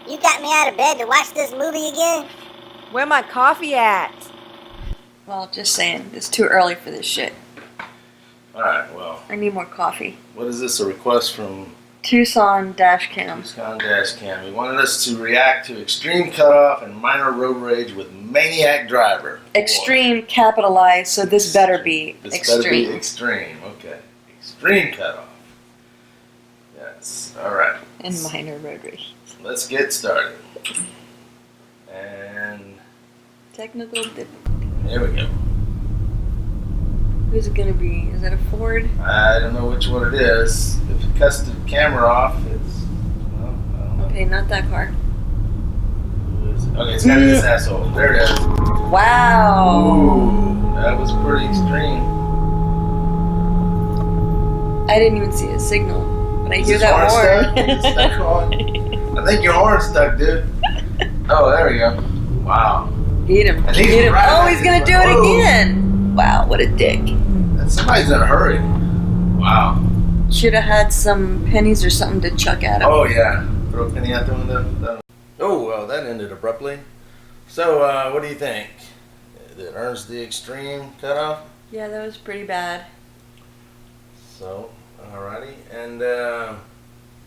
You got me out of bed to watch this movie again? Where my coffee at? Well, just saying, it's too early for this shit. Alright, well. I need more coffee. What is this, a request from Tucson Dashcam. Tucson Dashcam? He wanted us to react to Extreme Cutoff and Minor Road Rage with Maniac Driver. Extreme capitalized, so this better be This extreme. better be extreme, okay. Extreme Cutoff. Yes, alright. And minor road rage. Let's get started. And Technical difficulty. here we go. Who's it gonna be? Is it a Ford? I don't know which one it is. If it cuts the camera off, it's... Well, I don't know. Okay, not that car. Who is it? Okay, it's gotta be this asshole. There it is. Wow! Ooh, that was pretty extreme. I didn't even see a signal, but I Is hear this that horn horn. stuck? Is it stuck on? I think your horn's stuck, dude. Oh, there we go. Wow. Get him. And he's Get him. right Oh, at he's it. gonna do it Whoa. again. Wow, what a dick. Somebody's in a hurry. Wow. Should have had some pennies or something to chuck at him. Oh, yeah. Throw a penny out the window. Oh, well, that ended abruptly. So, what do you think? It earns the extreme cutoff? Yeah, that was pretty bad. So, alrighty. And,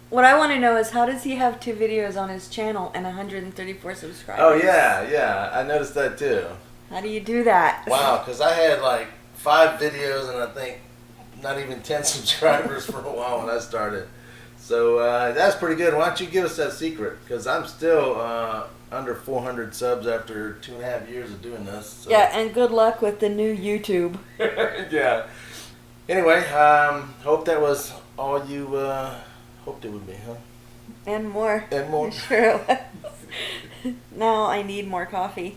What I want to know is how does he have 2 videos on his channel and 134 subscribers? oh, yeah. I noticed that too. How do you do that? Wow, because I had like 5 videos and I think not even 10 subscribers for a while when I started. So that's pretty good. Why don't you give us that secret? Because I'm still under 400 subs after 2.5 years of doing this. So. Yeah, and good luck with the new YouTube. Yeah. Anyway, hope that was all you hoped it would be, huh? And more. And more. Sure it was. Now I need more coffee.